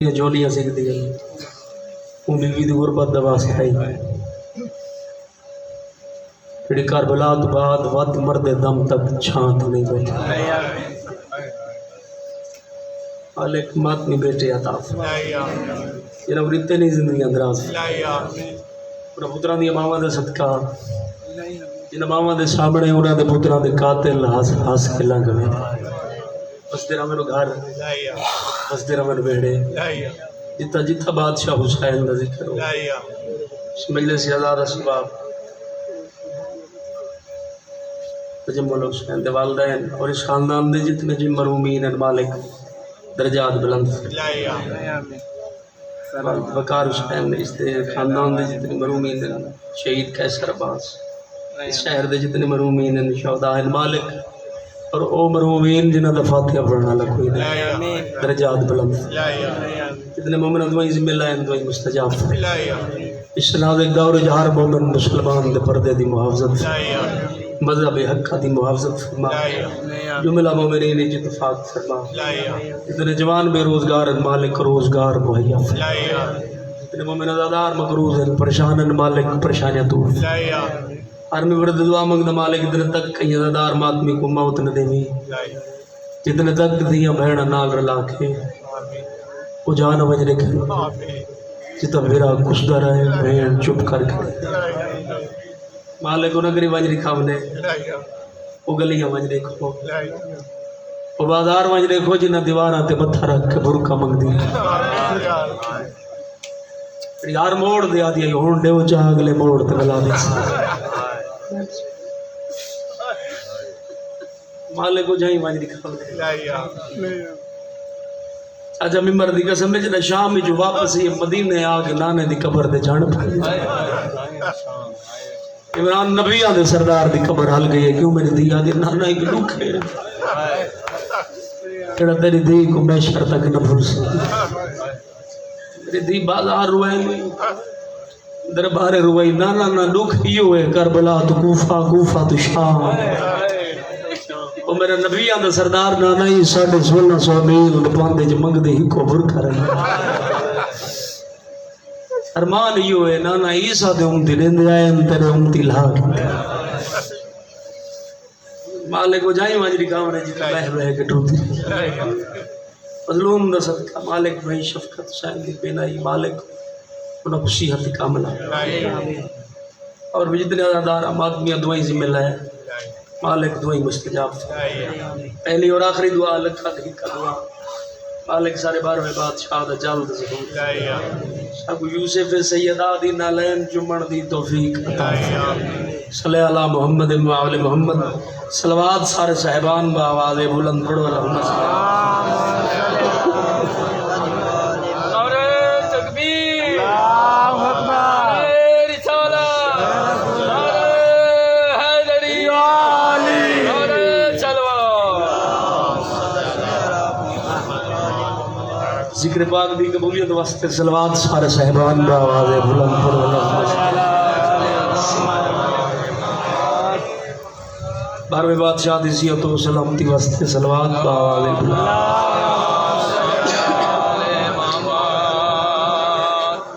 جولیاں سیکھ دی گئی وہ بیوی دی غربت دبا سکھائی جڑی کربلا تو بعد ود مرد دم تک چھانت نہیں بیٹھا مالک مات نہیں بیٹھے عطا یہ لوگ رتے نہیں زندگی اندراز انہاں پتران دی ماواں دے صدقہ جنہاں ماواں دے سامنے انہاں دے پتران دے قاتل ہس کھلا گئے بس تیرا میرے گھر بس تیرا میرے بیڑے جتا جتا بادشاہ حسین کا ذکر ہو مجلس آزاد اسباب تجمل حسین دے والدین اور اس خاندان دے جتنے جن مرحومین ہیں مالک درجات بلند وقار حسین اس دے خاندان دے جتنے مرحومین ہیں شہید قیصر عباس اس شہر دے جتنے مرحومین ہیں شہداء مالک اور او مرحومین جنہاں دا فاتحہ پڑھنا لکھوئی دے درجات بلند جتنے مومن دعائیں ذمہ اللہ ہیں دعائیں مستجاب اس نازک دور جہار مومن مسلمان دے پردے دی محافظت مذہب حق دی محافظت فرما جملہ مومنین اتفاق فرما اتنے جوان بے روزگار مالک روزگار مہیا اتنے مومن ازادار مقروض ہیں پریشان مالک پریشانیاں دور ہر میں ورد دعا منگنا مالک اتنے تک کئی ازادار ماتمی کو موت نہ دیوی جتنے تک دیا بہنا نال رلا کے وہ جانا وجہ رکھے جتا میرا کشدہ رہے بہن چپ کر کے مالک انہوں گری وجہ رکھا انہیں وہ گلیاں وجہ رکھو وہ بازار وجہ رکھو جنہ دیوارہ تے متھا رکھ کے برکہ منگ دی یار موڑ دیا دیا ہون دے وہ چاہ اگلے موڑ تے گلا دے مالک کو جائیں وجہ رکھا اچھا ممبر دی قسم میں جنہ شام میں جو واپس ہی مدینے آگے نانے دی قبر دے جان پھائی عمران نبی آدھے سردار دی قبر حل گئی ہے کیوں میری دی آدھے نانا ایک لوگ ہے کہڑا تیری دی کو میں شر تک نہ بھول سکتی میری دی بازار روئے نہیں دربار روئے نانا نہ لوگ ہی ہوئے کربلا تو کوفہ کوفہ تو شام وہ میرا نبی آدھا سردار نانا ہی 1650 میل پاندے جو منگ دے ہی کو بھر کریں ارمان ہی ہوئے نانا عیسیٰ دے امتی لیندے آئے تیرے امتی لاغ مالک کو جائیں ماجری کامرے جیتا بہ بہ کے ٹوٹی مظلوم دا صدقہ مالک بھائی شفقت حسین کی بینائی مالک انہوں کو صحت کاملہ اور جتنے ازادار آدمیاں دعائیں ذمہ لائے مالک دعائیں مستجاب پہلی اور آخری دعا لکھا دھی کا دعا مالک سارے بارویں بادشاہ دا جلد ضرور ابو یوسف سیدہ دی نالین جمعن دی توفیق عطا صلی اللہ محمد وعلی محمد صلوات سارے صاحبان با آواز بلند پڑھو اللہم صلی ذکر پاک بھی قبولیت واسطے صلوات سارے صاحبان با آواز بلند پڑھو بارویں بادشاہ دی صحت و سلامتی واسطے صلوات با آواز بلند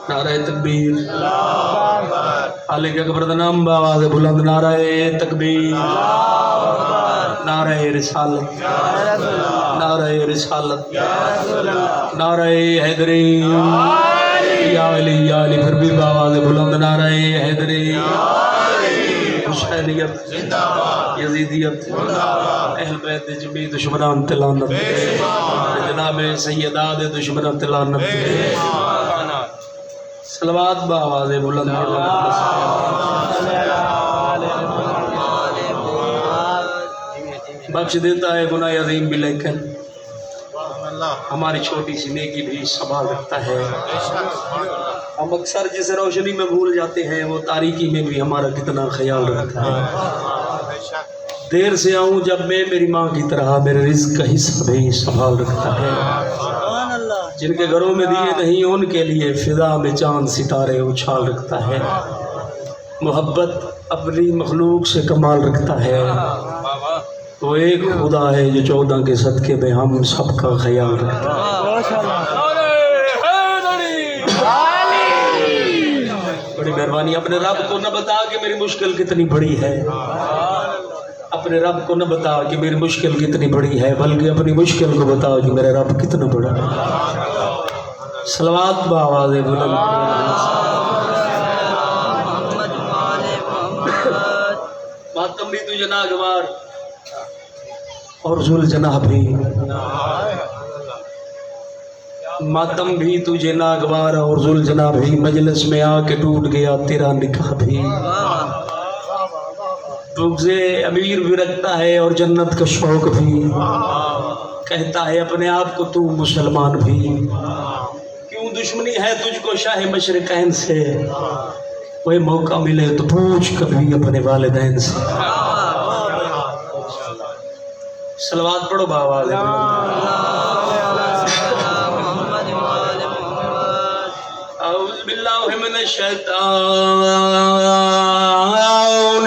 نعرہ تکبیر خالق اکبر دا نام با آواز بلند نعرہ تکبیر نعرہ رسالت نعرہ رسالت نعرہ حیدری یا علی یا علی پھر بھی باواز بلند نعرہ حیدری حسینیت یزیدیت اہل بیت جمی دشمنان تلانت جناب سیداد دشمنان تلانت صلوات باواز بلند بخش دیتا ہے گناہ عظیم بھی لیکن ہماری چھوٹی سی نیکی بھی سنبھال رکھتا ہے ہم اکثر جسے روشنی میں بھول جاتے ہیں وہ تاریکی میں بھی ہمارا کتنا خیال رکھتا ہے دیر سے آؤں جب میں میری ماں کی طرح میرے رزق کا حصہ بھی سنبھال رکھتا ہے جن کے گھروں میں دیے نہیں ان کے لیے فضا میں چاند ستارے اچھال رکھتا ہے محبت اپنی مخلوق سے کمال رکھتا ہے وہ ایک خدا ہے جو 14 کے صدقے میں ہم سب کا خیال رکھتا ہے مہربانی اپنے رب کو نہ بتا کہ میری مشکل کتنی بڑی ہے، اپنے رب کو نہ بتا کہ میری مشکل کتنی بڑی ہے، بلکہ اپنی مشکل کو بتاؤ کہ میرا رب کتنا بڑا ہے۔ صلوات بآواز بلند۔ ماتم بھی تجھے ناگوار اور ذوالجناح بھی، ماتم بھی تجھے ناگوار اور ذوالجناح بھی، مجلس میں آ کے ٹوٹ گیا تیرا نکاح بھی، تجھے امیر بھی رکھتا ہے اور جنت کا شوق بھی، کہتا ہے اپنے آپ کو تو مسلمان بھی، کیوں دشمنی ہے تجھ کو شاہ مشرقین سے، کوئی موقع ملے تو پوچھ کبھی اپنے والدین سے۔ صلوات پڑھو بآواز اعوذ باللہ من الشیطان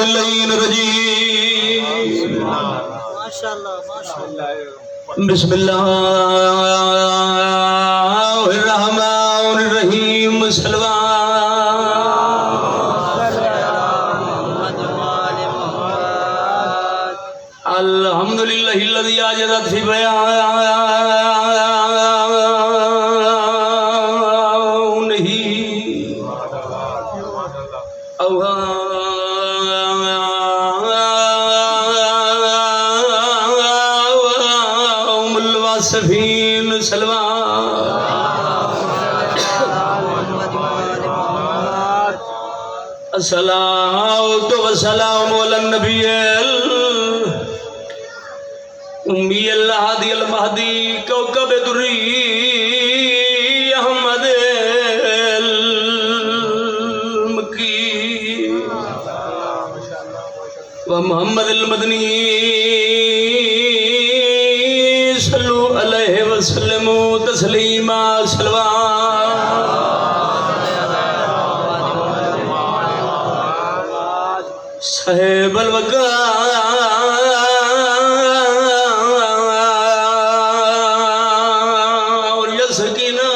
اللعین الرجیم، بسم اللہ الرحمن الرحیم، الحمدللہ الذی عجزت فی بیانہ اوہام الواصفین، الصلاۃ والسلام علی النبی امی الہادی المہدی کوکب دری احمد المکی و محمد المدنی صلو علیہ وسلم تسلیما، صاحب الوقار یا سکینہ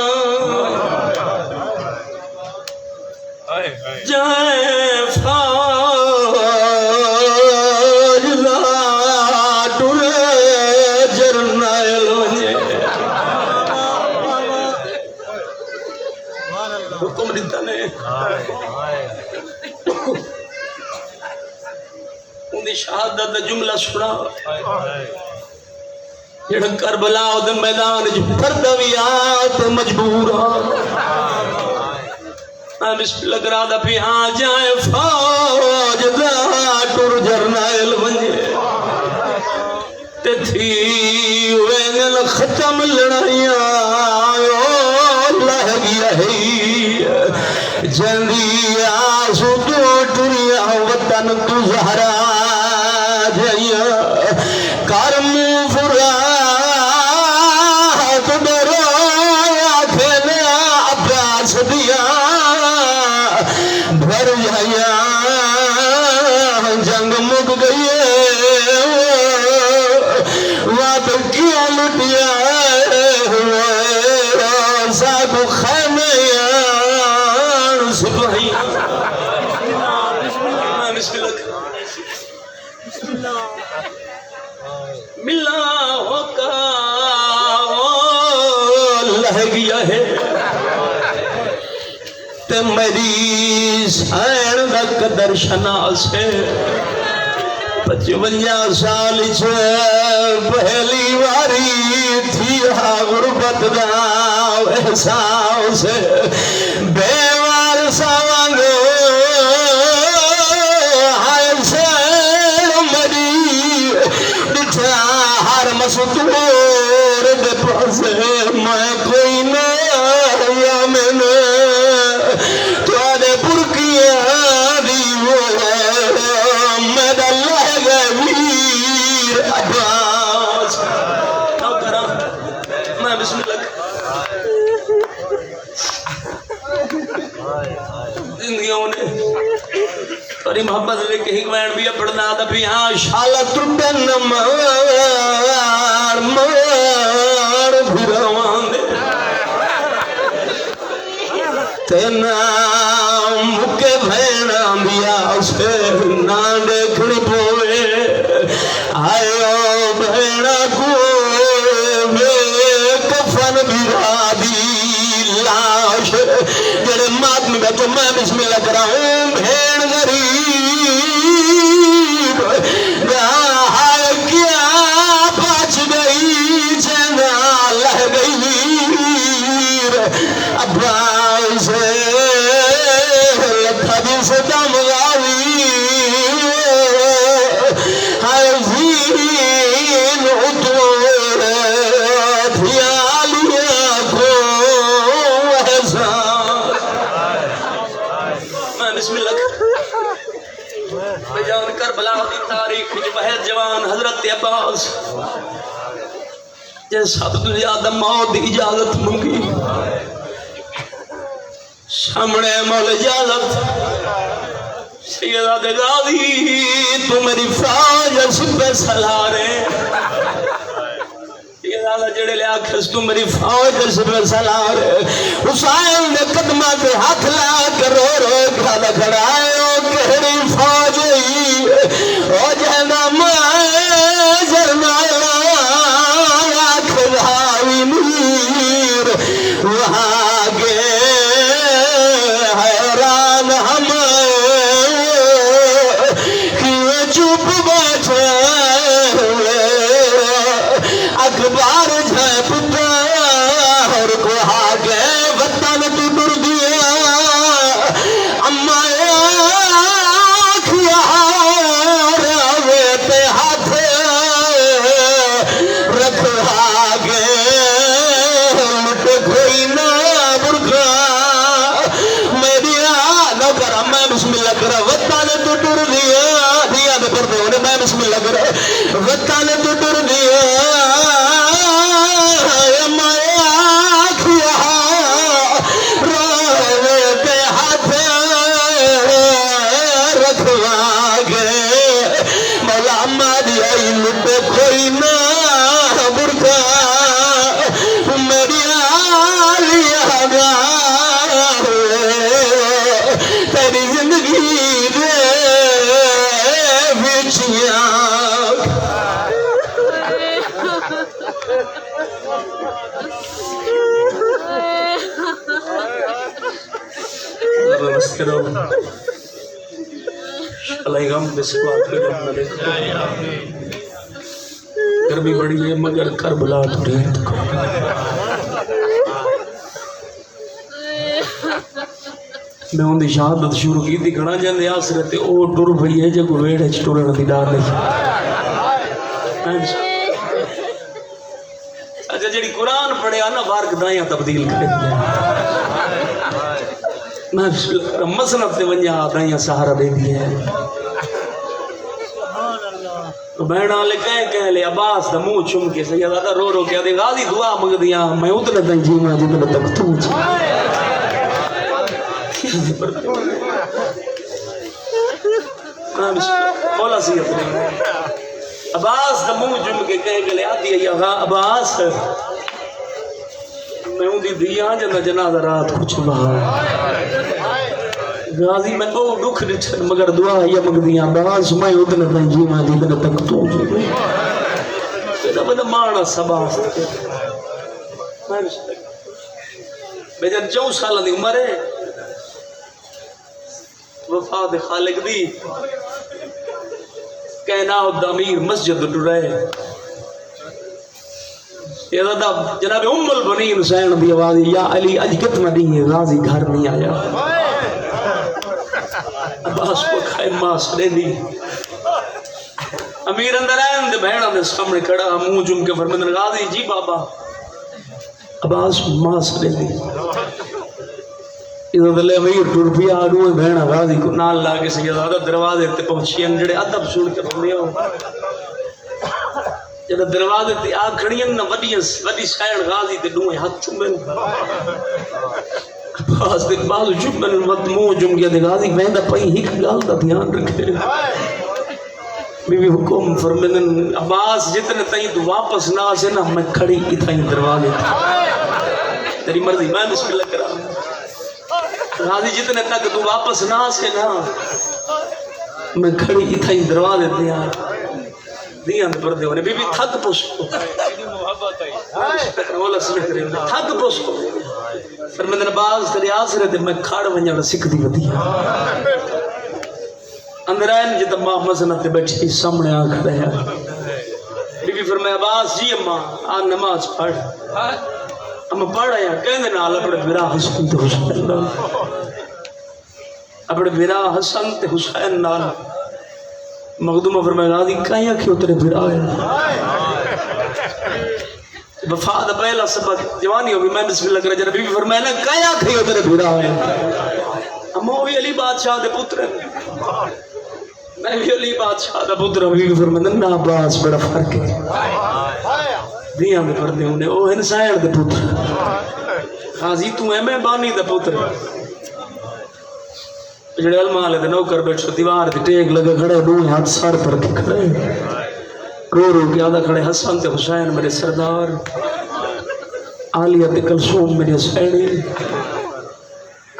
جائے فاج لاٹ جرنائل ونجے، حکم دیتا نے انہی شہادت جملہ سنا جڑا کربلا دے میدان وچ پردویات مجبورا بسم اللہ کرا دا پی ہاں جائے فوج دا ٹر جرنائل ونجے تے تھی وینل ختم لڑائیاں لہ گیا ہے جلدی آسو تو ٹریا وطن تو زہرا جائیا کرم فرات درو آکھنے عباس دیا بھر جائیا جنگ مک گئی وات کیوں لٹیا ساتھ خیمے سپاہی۔ ملا ہوکا لہ گیا ہے تے میری سین دا قدر شناس ہے، 55 سال پہلی واری تھی غربت دا احساس، بے وارثا وانگو ہائے سین مری ڈٹھا ہر مستور دے پاس میں کوئی نہ یا میں نے تاری محبت لے کے ہکوین بھی پڑھنا دا بھی ہاں شالا تربن مار مار بھراوان دے تینا مکے بھینا دیا اسے نہ دیکھنی پوے آئیو بھینا کو بے کفن بھرا دی لاش جڑے مات میں بیٹھو میں بسم اللہ کرا ہوں بھین غریب ہائے کیا بچ گئی جنا لہ گئی ابا سے لکھا دن سے دم غاوی ہائے زین اتور دھیالیا کو احسان میں بسم اللہ بیان کربلا دی تاریخ جو بہت جوان حضرت عباس جیسا سب تو زیادہ موت دی اجازت منگی سامنے مولا اجازت سیدہ غازی تو میری فوج سب سلارے سیدہ جڑے لے آکھس تو میری فوج سب سلارے حسین نے قدمہ کے ہاتھ لا کر رو رو کھانا کھڑائے کہڑی فوج او جہنا مائے جرمایا آنکھ بھاوی میر وہاں گے حیران ہمیں کیوں چپ بیٹھے ہوئے اخبار جھپ اور کو آگے وطن تو ڈر دیا اما بسم اللہ کرو وطن تو ڈر دیا مایا کیا روے پہ ہاتھ رکھوا گے مولا ہماری آئی لٹے کوئی نہ برکا میری آلیا گا تیری زندگی دے گرمی بڑی ہے مگر کربلا تھوڑی ہے میں ان دی شہادت شروع کی تھی گھنا جاندے آسرتے او ٹر بھئی ہے جب ویڑے چٹورن دی ڈار نہیں اچھا جڑی قرآن پڑھے آنا بارک دائیاں تبدیل کرے میں مسنف سے ونجا دائیاں سہارا دے دی ہے تو بہنا لے کہیں لے عباس دا منہ چم کے سیدہ دا رو رو کیا دے غازی دعا مگ دیا میں اتنے دن جینا جتنے تک تو مولا سید نے عباس دا منہ چم کے کہیں لے آدھی ہے یا عباس میں ہوں دی دیا جنہ جنازہ رات کچھ بہا غازی میں او دکھ نچھن مگر دعا یا مگ دیا عباس میں اتنے دن جینا جتنے تک تو جینا مانا سباس میں جن 4 سال دی عمر ہے وفات خالق دی کہنا دامیر مسجد ڈرائے یہ جناب ام البنین حسین دی آواز یا علی اج کتنا دی ہے غازی گھر نہیں آیا عباس کو کھائے ماس لے دی امیر اندر آئے اندر بہنہ دے سامنے کھڑا منہ جم کے فرمندن غازی جی بابا عباس ماس لے دی ادھر دلے امیر ٹور پیا آگوئے بہنہ غازی کو نال لاغے سیدہ دروازے تے پہنچی انجڑے ادب سن کے رہنے ہو جب دروازے تے آ کھڑی ہیں وڈی سائن غازی تے دوئے ہاتھ چومن عباس دے بازو چومن منہ جم گیا دے غازی ویندا پئی ہک گل دا دھیان رکھے بی بی حکم فرمندن عباس جتنے تائیں تو واپس نہ سے نہ میں کھڑی اتھائیں دروازے تیری مرضی میں بسم اللہ کرا غازی جتنے تک تو واپس نہ سے نا میں کھڑی اتھا ہی دروازے دیا دیاں دے پردے ہونے بی بی تھک پوسکو تھک پوسکو پھر میں نے باز تیری آسرے دے میں کھاڑ ونجانا سکھ دی ودیا اندر آئین جتا ماں مزنہ تے بیٹھی سامنے آنکھ رہا بی بی فرمایا عباس جی اماں آن نماز پڑھ اما پڑھ آیا کہنے نال اپنے برا حسن تے حسین نال اپنے برا حسن تے حسین نال مخدومہ فرمایا غازی کہیں کیوں تیرے برا ہے وفا دا پہلا سبق جوانی ہوگی میں بسم اللہ کر جا بی بی فرمایا نا کہیں کیوں تیرے برا ہے اما ہوئی علی بادشاہ دے پتر میں بھی علی بادشاہ دا پتر بی بی فرمایا نا عباس بڑا فرق ہے دیاں دے پردے ہونے او انسان دے پتر غازی تو ہے میں بانی دے پتر جڑے علماء لے دے نوکر بیٹھو دیوار دی ٹیک لگے کھڑے دو ہاتھ سار پر کے کھڑے رو رو کے آدھا کھڑے حسن تے حسین میرے سردار عالیہ تے کلثوم میرے سیڑی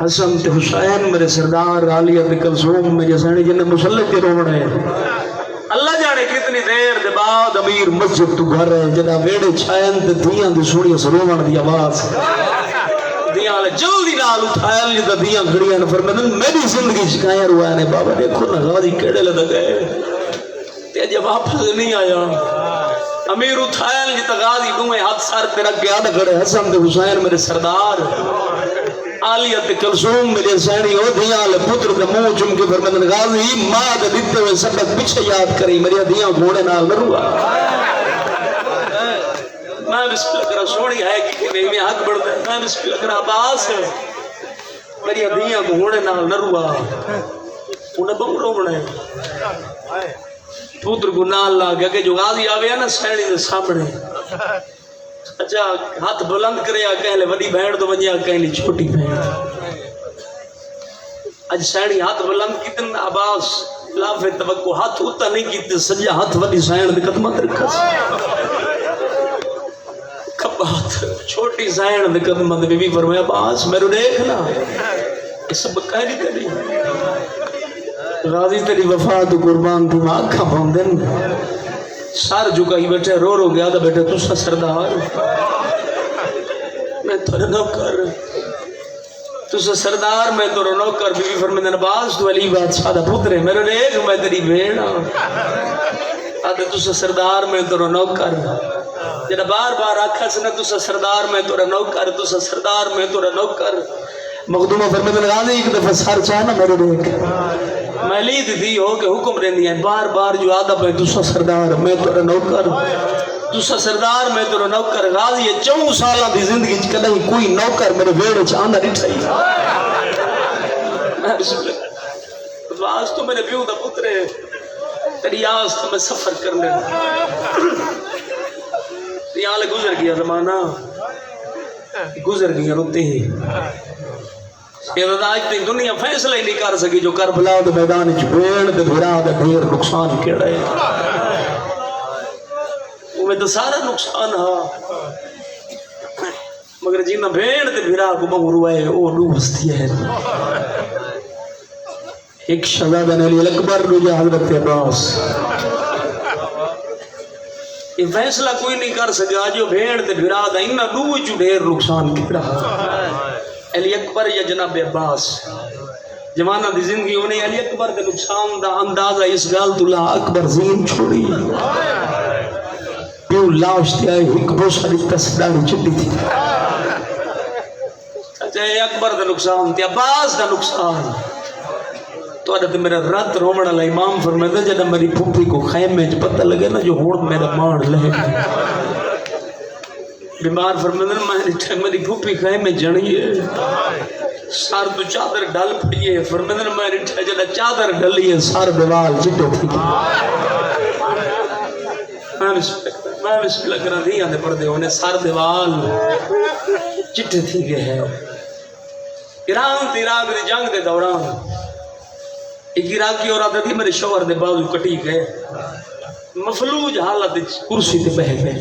حسن تے حسین میرے سردار عالیہ تے کلثوم میرے سیڑی جنہیں مسلح کے روڑے اللہ جانے کتنی دیر دے بعد امیر مسجد تو گھر ہے جنہ ویڑے چھائن تے دیاں دی سوڑی سروان دی آواز دیاں لے جلدی نال اٹھایا لیتا دیاں گھڑیاں نفر میں میری زندگی شکایاں روانے بابا دیکھو نا غازی کیڑے لدہ گئے تے جب واپس نہیں آیا امیر اٹھایا لیتا غازی دوئے ہاتھ سار تے رکھ کے آدھا کھڑے حسن تے حسین میرے سردار عالیہ تے کلثوم میرے سینی او دیاں لے پتر تے منہ چم کے فرماندن غازی ماں دے دیتے ہوئے سبق پیچھے یاد کری میری دیاں گھوڑے نال نروا میں بسم اللہ کرا سونی ہے کہ میں حق بڑھتا ہے میں بسم اللہ کرا عباس میری دیاں گھوڑے نال نروا انہیں بمرو بڑھے پتر کو نال لا گیا کہ جو غازی آوے نا سینی دے سامنے اچھا ہاتھ بلند کرے کہہ لے وڈی بہن تو ونجا کہہ لی چھوٹی بہن اج سینی ہاتھ بلند کتن عباس خلاف توقع ہاتھ ہوتا نہیں کیتے سجا ہاتھ وڈی سین دے قدمت رکھا کھبا ہاتھ چھوٹی سین دے قدمت بی بی فرمایا عباس میرے دیکھنا یہ سب کہہ نہیں کری غازی تیری وفا تو قربان تو آنکھا باندن سار جھکا ہی بیٹھے رو رو گیا تھا بیٹھے تُسا سردار میں تو نوکر تُسا سردار میں تو نوکر بی بی فرماندن عباس تو علی بادشاہ دا پتر ہے میرے دیکھ میں تیری بھیڑا آدھے تُسا سردار میں تو نوکر جنہ بار بار آکھا سنا تُسا سردار میں تو نوکر تُسا سردار میں تو نوکر مخدومہ فرماندن غازی ایک دفعہ سار چاہنا میرے دیکھ میں لید تھی ہو کہ حکم رہنی ہے بار بار جو آدھا پہ دوسرا سردار میں تو نوکر دوسرا سردار میں تو نوکر غازی ہے 4 سالہ دی زندگی چکلیں کوئی نوکر میرے ویڑے چاندہ نہیں چاہیے آج تو میرے بیو دا پترے تیری آس تو میں سفر کرنے یہاں لے گزر گیا زمانہ گزر گیا روتے ہی یہ آج تک دنیا فیصلہ ہی نہیں کر سکی جو کربلا دے میدان چپیڑ دے بھرا دے ڈھیر نقصان کیڑا ہے وہ تو سارا نقصان ہاں مگر جینا بھیڑ دے بھرا کو بہرو ہے وہ نو بستی ہے ایک شہزادہ علی اکبر رجا حضرت عباس یہ فیصلہ کوئی نہیں کر سکا جو بھیڑ دے بھرا دا انہا نو جو ڈھیر نقصان کیڑا علی اکبر یا جناب عباس جوانہ دی زندگی ہونے علی اکبر دے نقصان دا اندازہ اس گال تو لا اکبر زین چھوڑی پیو لاش دیا ایک بوسا دی تصداری چٹی تھی اچھا اکبر دا نقصان تھی عباس دا نقصان تو عدد میرا رات رومن اللہ امام فرمیدہ جنہ میری پھوپی کو خیمے جو پتہ لگے نا جو ہون میرا مار لے بیمار فرمیدن میری پھوپی خیمے جنی ہے سار تو چادر ڈال پڑی ہے فرمیدن میری جنہ چادر ڈلی ہے سار بیوال چٹو تھی میں بسم اللہ کرنا دیا دے پڑھ دے ہونے سار بیوال چٹے تھی گئے ہیں ایران تھی عراق دی جنگ دے دوران ایک عراقی عورت تھی میرے شوہر دے بازو کٹی گئے مفلوج حالت کرسی تے بہ گئے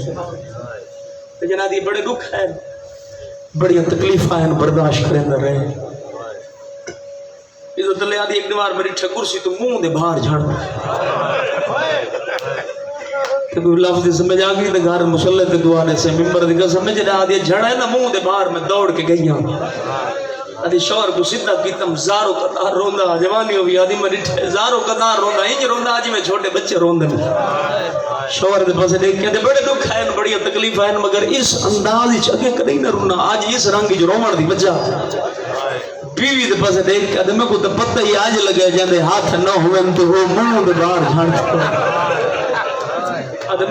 جنادی بڑے دکھ ہے بڑی تکلیف ہیں برداشت کریں رہے عزت لے آدھی ایک بار میری ٹھکرسی تو منہ دے باہر جھڑ کہ کوئی لفظ سمجھ آ گئی تو گھر مسلح تے دعانے سے ممبر دی قسم میں جڑا آدھی جھڑا ہے نا منہ دے باہر میں دوڑ کے گئی ہوں آدھی شوہر کو سیدھا کیتم زارو قطار روندا جوانی ہوئی آدھی میری زارو قطار روندا انج روندا آج میں چھوٹے بچے روندے شوہر دے پاسے دیکھ کے بڑے دکھ ہیں بڑی تکلیف ہیں مگر اس انداز وچ اگے کدی نہ رونا آج اس رنگ وچ روون دی وجہ بیوی دے پاسے دیکھ کے میں کو تے پتہ ہی آج لگے جاندے ہاتھ نہ ہوئے تے وہ منہ دے باہر جھڑ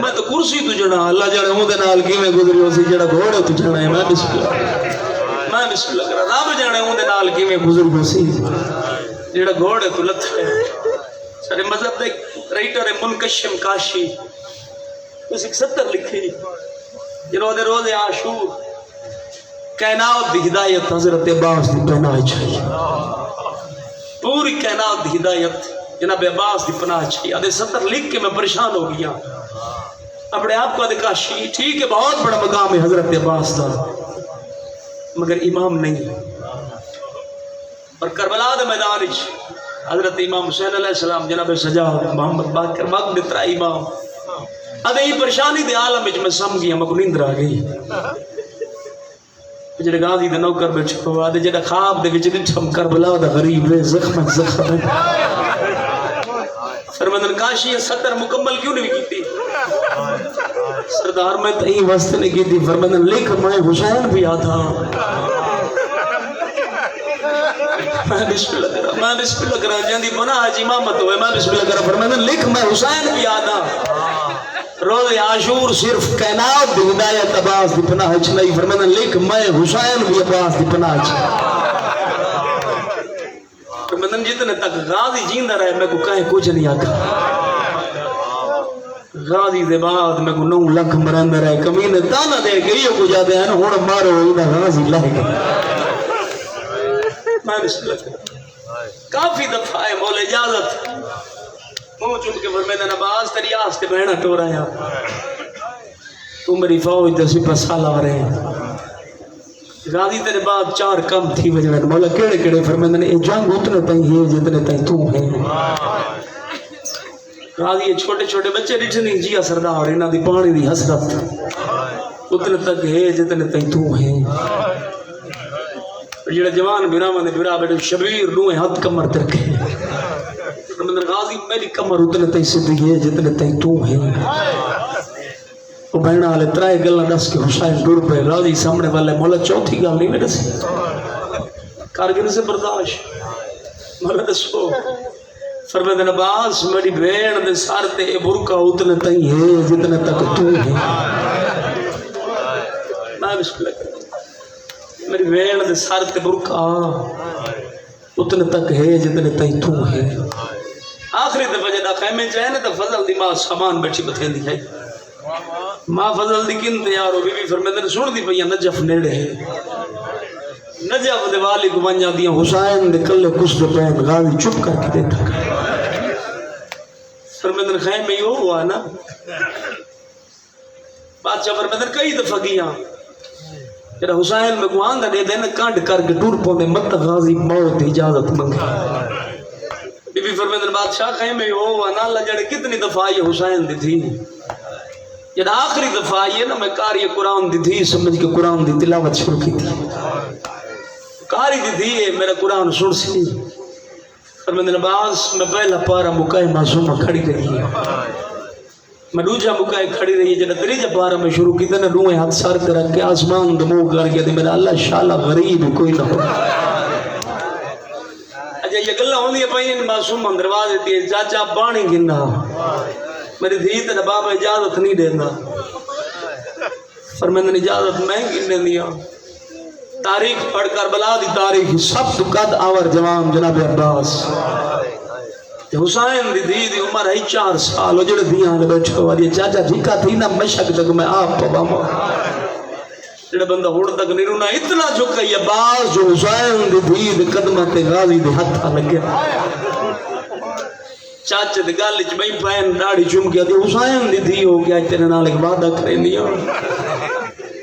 میں تو کرسی تو جڑا اللہ جڑے اون دے نال کیویں گزری ہو سی جڑا گھوڑے تو جڑا ہے میں بسم اللہ کرا رب جانے اون دے نال کیویں گزری ہو سی جڑا گھوڑے تو لتھا ہے سارے مذہب دے رائٹر منکشم کاشی اس ایک 70 لکھی جنہوں دے روز عاشور کائنات دی ہدایت حضرت عباس دی پناہ چاہیے پوری کائنات دی ہدایت جناب عباس دی پناہ چاہیے آدھے 70 لکھ کے میں پریشان ہو گیا اپنے آپ کو آدھے کاشی ٹھیک ہے بہت بڑا مقام ہے حضرت عباس دا مگر امام نہیں اور کربلا دے میدان وچ حضرت امام حسین علیہ السلام جناب سجاد محمد باقر مقدترا امام آدھے یہ پریشانی دے عالم وچ میں سم گیا میں کو نیندر آ گئی جڑے غازی دے نوکر بیٹھے ہو آدھے جڑا خواب دے وچ ڈٹھم کربلا دا غریب ہے زخم فرمندن کاشی یہ 70 مکمل کیوں نہیں کیتی سردار میں تئی واسطے نہیں کیتی فرمندن لکھ میں حسین بھی آتا میں بسم اللہ کرا جاندی پناہ حج امامت ہوئے میں بسم اللہ کرا فرمندن لکھ میں حسین بھی آتا روز عاشور صرف کائنات دی ہدایت عباس دی پناہ حج نہیں فرمندن لکھ میں حسین بھی عباس دی پناہ حج فرمندن جتنے تک غازی جیندہ رہے میں کو کہیں کچھ نہیں آکا غازی دے بعد میں کو 9 لکھ مرندہ رہے کمینے تانا دے کے یہ کو جاتے ہیں ہونا مارو اینا غازی لائے گا میں بسم اللہ کرا کافی دفعہ ہے مولا اجازت منہ چوم کے فرمیدن عباس تیری آستے بہنہ ٹو رہا ہے تو میری فوج دے سپہ سال آ رہے ہیں غازی تیرے بعد 4 کم تھی وجہ مولا کیڑے کیڑے فرمیدن اے جنگ اتنے تائیں ہے جتنے تائیں تو ہیں غازی یہ چھوٹے چھوٹے بچے ڈٹھنی جیا سردار انہاں دی پانی دی حسرت اتنے تک ہے جتنے تائیں تو ہیں جڑے جوان براواں دے برا بیٹے شبیر نوے ہاتھ کمر تے رکھے فرمیدن غازی میری کمر اتنے تائیں سدھی ہے جتنے تائیں تو ہیں وہ بہنہ والے 3 گلاں دس کے حسین ڈر پہ غازی سامنے والے مولا چوتھی گل نہیں میرے سے کارگن سے برداشت مولا دسو فرمیدن عباس میری بہن دے سار تے برکا اتنے تائیں ہے جتنے تک تو ہے میں بسم اللہ کرتا میری بہن دے سار تے برکا اتنے تک ہے جتنے تائیں تو ہے آخری دفعہ جدا خیمے چاہے نا تو فضل دی ماں سامان بیٹھی بتھین دی ہے ماں فضل دی کن تیارو بی بی فرمیدن سن دی پہیا نجف نیڑے ہے نجف دے والی کو بن جاتی ہیں حسین دے کلے کس دے پہن غازی چپ کر کے دیتا فرمیدن خیم میں یہ ہوا نا بادشاہ فرمیدن کئی دفعہ گیا جڑا حسین میں کو آنگا دے دینا کانڈ کر کے ٹور پوندے مت غازی موت اجازت منگا بی بی فرمیدن بادشاہ خیم میں یہ ہوا نا اللہ جڑے کتنی دفعہ یہ حسین دی تھی جب آخری دفعہ آئیے نا میں کاری قرآن دی تھی سمجھ کے قرآن دی تلاوت شروع کی تھی کاری دی تھی میرا قرآن سن سی فرمیدن عباس میں پہلا پارا مکائے معصومہ کھڑی رہی ہے میں دوجا مکائے کھڑی رہی ہے جب تریجا پارا میں شروع کی تھی نا روئے ہاتھ سار کر رکھ کے آسمان دمو کر گیا تھی میرا اللہ شالا غریب کوئی نہ ہو اچھا یہ گلہ ہوندی ہے پہین معصوم اندرواز دیتی ہے چاچا پانی گننا میری دھی تیرا بابا اجازت نہیں دینا فرمیدن اجازت میں گننے دیا تاریخ پڑھ کر بلا دی تاریخ سب تو قد آور جوان جناب عباس حسین دی دھی دی عمر ہے 4 سال جڑے دیاں نے بیٹھے ہوا دی چاچا جھکا تھی نا مشک تک میں آپ پا باما جڑے بندہ ہوڑ تک نہیں رونا اتنا جھکا یہ عباس جو حسین دی دھی دی قدمت غازی دی ہتھا لگے چاچے دے گل وچ میں پین داڑھی چوم گیا تے حسین دی دھی ہو گیا تیرے نال ایک وعدہ کرے نہیں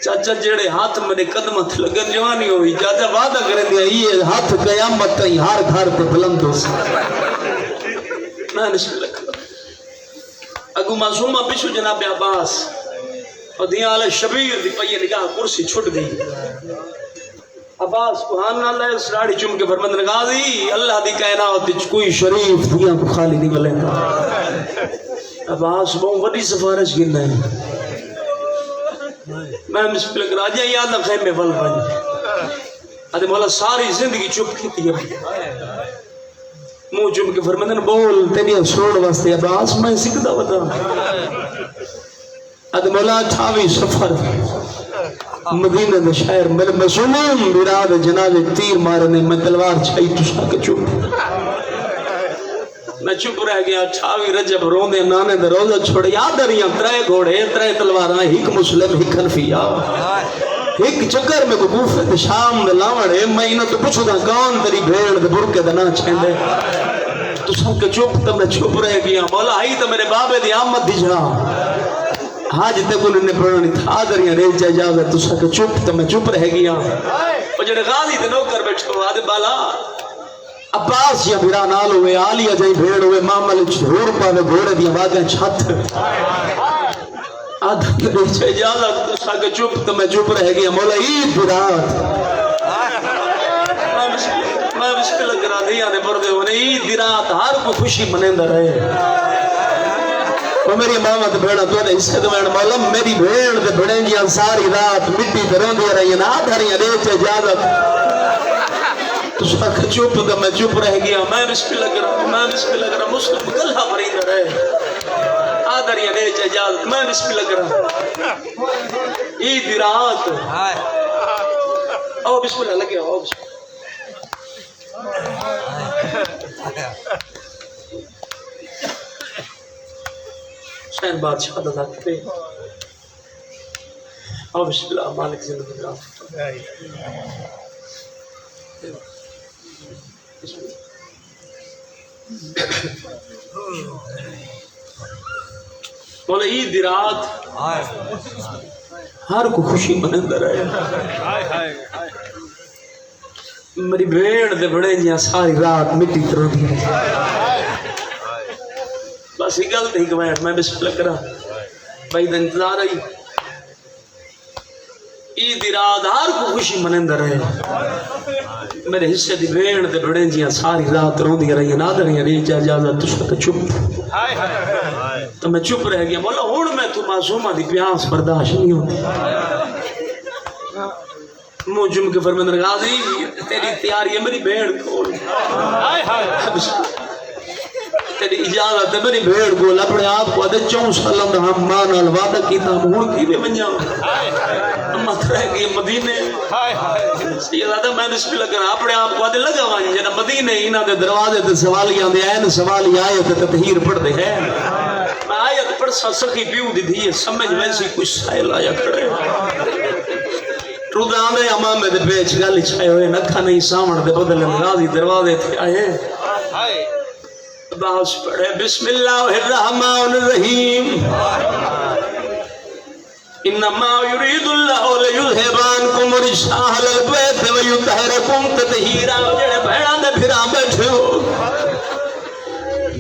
چاچا جڑے ہاتھ میرے قدم تھے لگن جوانی ہوئی چاچا وعدہ کریں دیا یہ ہاتھ قیامت کہیں ہر گھر پہ بلند ہو میں نشکل لکھا اگو معصومہ پیچھو جناب عباس اور دیاں علیہ شبیر دی پئیے نگاہ کرسی چھٹ گئی عباس سبحان اللہ سراڑی چم کے فرمند نگاہی اللہ دی کائنات وچ کوئی شریف دیاں کو خالی نہیں ملے عباس بہت بڑی سفارش گننا ہے میں بسم اللہ کرا جائیں یاد خیمے ول بن ادھے مولا ساری زندگی چپ کی تھی منہ چم کے فرمند بول تیری سوڑ واسطے عباس میں سکھدا بتا ادھے مولا 28 سفر مدینہ دے شہر میرے مسلم براد جناب تیر مارنے میں تلوار چھائی تسا کے چپ میں چپ رہ گیا 28 رجب روندے نانے دے روزہ چھوڑے یاد رہیاں 3 گھوڑے 3 تلواراں ایک مسلم ایک حنفیہ ایک چکر میں کوفے تے شام دے لاوڑے میں انہاں تو پوچھدا کون تیری بھیڑ دے برکے دا نہ چھیندے تسا کے چپ تے میں چپ رہ گیا مولا آئی تے میرے بابے دی آمد دی جا حاج تے کو نے پڑھنی تھا دریاں رہ جا اجازت تسا کے چپ تے میں چپ رہ گیا او جڑے غازی تے نوکر بیٹھو آدے بالا عباس یا بھیڑا نال ہوئے آلیا جائی بھیڑ ہوئے معامل چھوڑ پاوے گھوڑے دیا واگیں چھت آدھا میرے چھے اجازت تسا کے چپ تے میں چپ رہ گیا مولا عید برات میں بسم اللہ کرا دیا نے پردے ہونے عید برات ہر کو خوشی منیندہ رہے وہ میری مامت بھیڑا تو نے حصے دوین مولا میری بھیڑ دے بھڑیں جیاں ساری رات مٹی دروں دیا رہی نا دھریاں ریچ اجازت تو ساکھ چپ دا میں چپ رہ گیا میں بسم اللہ کرا مسلم گلہ بریندہ رہے آدھریاں ریچ اجازت میں بسم اللہ کرا عید رات او بسم اللہ لگے او بسم اللہ حسین بادشاہ دا ذاکتے او بسم اللہ مالک زندگی رات مولا عید رات ہر کو خوشی منندہ رہے میری بھیڑ دے بڑے جیاں ساری رات مٹی تروں دی بس ہی گلت ہی کمائٹ میں بسم اللہ کرا بھائی دا انتظار آئی عید رات ہر کو خوشی منندہ رہے میرے حصے دی بھیڑ دے بڑے جیاں ساری رات رون دی رہی نادر ہیں ریچہ اجازت تشکا کہ چپ تو میں چپ رہ گیا مولا ہون میں تو معصومہ دی پیاس برداشت نہیں ہوتی منہ جم کے فرمند غازی تیری تیاری ہے میری بھیڑ کھول تیری اجازت ہے میری بھیڑ کھول اپنے آپ کو آدھے 4 سالوں دا ہم مان الوعدہ کیتا ہم ہون کی بھی بنجا امت رہ گئی مدینے سیدہ میں بسم اللہ کرا اپنے آپ کو آدھے لگا وانی جنہ مدینے انہاں دے دروازے تے سوالی آن دے آئین سوالی آیت تطہیر پڑھ دے ہیں میں آیت پڑھ سخی پیو دی دھی سمجھ ویسی کچھ سائل آیا کھڑے رودہ آنے امام دے بیچ گالی چھائے ہوئے نکھا نہیں سامن دے بدل غازی دروازے تھے آئے باس پڑھے بسم اللہ الرحمن الرحیم انما یرید اللہ لیذہبانکم الرجس اہل البیت ویطہرکم تطہیرا جڑے بھیڑاں دے پھراں بیٹھے ہو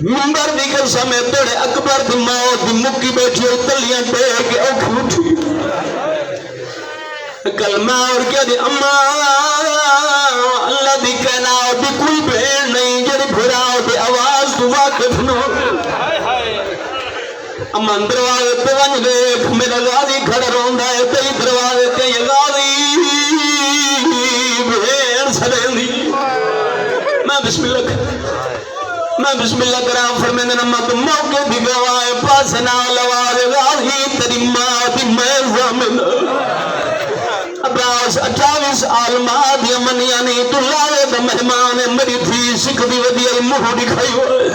منبر دی قسم بڑے اکبر دی موت دی مکی بیٹھی ہو تلیاں ٹیک اکھ اٹھی کلمہ اور کیا دی اما اللہ دی کہنا دی کوئی بھیڑ نہیں جڑی بھراؤ دی آواز تو واقف نو اما دروازے پہ ونج دیکھ میرا غازی کھڑا روندا ہے تئی دروازے تے یہ غازی بھیڑ سڑیں دی میں بسم اللہ کرا فرمیندے اما تو موقع دی گواہ پاس نہ لواز غازی تیری ماں دی میں ضامن عباس 28 سال ماں دیا منیا نہیں تو لاوے دا مہمان میری تھی سکھ دی ودی المہ دکھائی ہوئے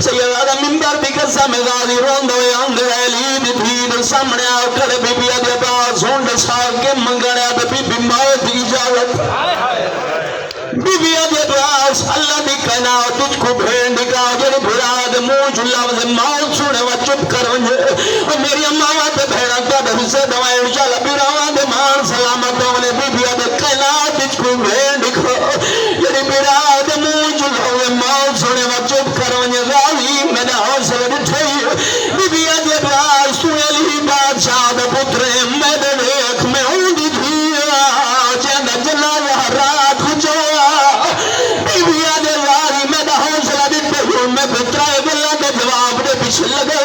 سیدہ منبر دی قسم غازی روند ہوئے اندر علی دی دھیر سامنے آؤ کھڑے بی بی آدھے عباس ہونڈ ساگ کے منگڑے آدھے بی بی موت اجازت بی بی آدھے عباس اللہ دی کائنات تجھ کو بھین دکھا جڑے بھراد موج لفظ موت سنے و چپ کر ونجے میری اماں تے بھیڑا کا سے دوائیں انشاءاللہ بیراواں دے مان سلامت ہونے بی بی دے کائنات تجھ کو بھین دکھا جڑے بھراد موج لفظ موت سنے و چپ کر ونجے راوی میں نے حوصلہ ڈٹھئی بی بی دے عباس تو علی بادشاہ دے پترے میں دے دیکھ میں ہوں دی دھیا جنہ جنازہ رات کھچوا بی بی دے واری میں نے حوصلہ ڈٹھئی میں پترائے بلا دے جواب دے پیچھے لگے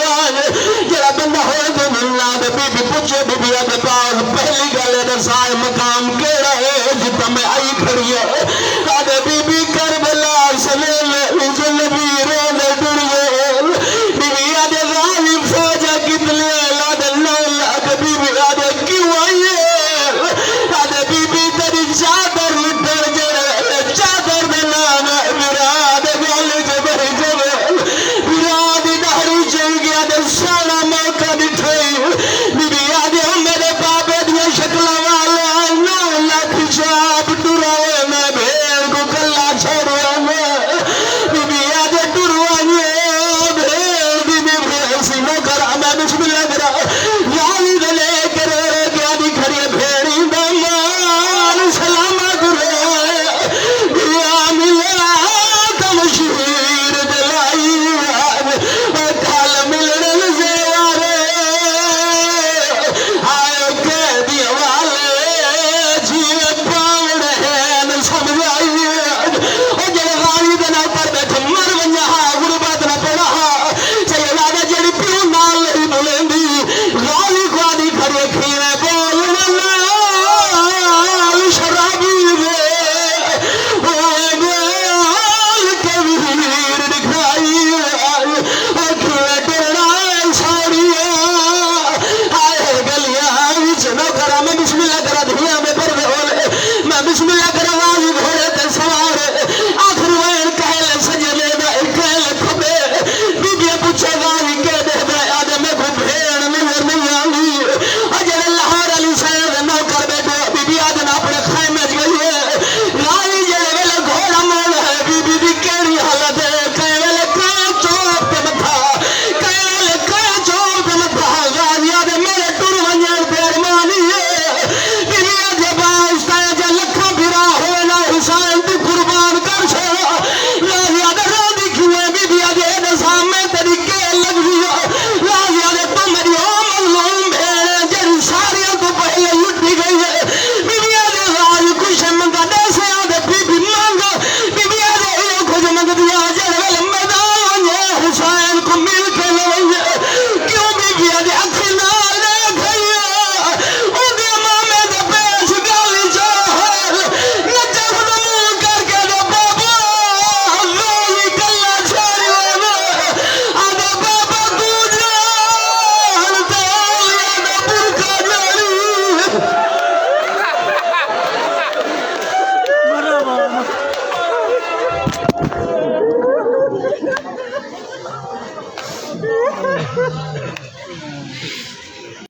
جڑا بندہ ہوئے تو ملنا دے بی بی پوچھے بی بی دے پاس پہلی گلے دے سائے مقام کیڑا ہے جتا میں آئی کھڑی ہے آدھے بی بی کربلا سلیل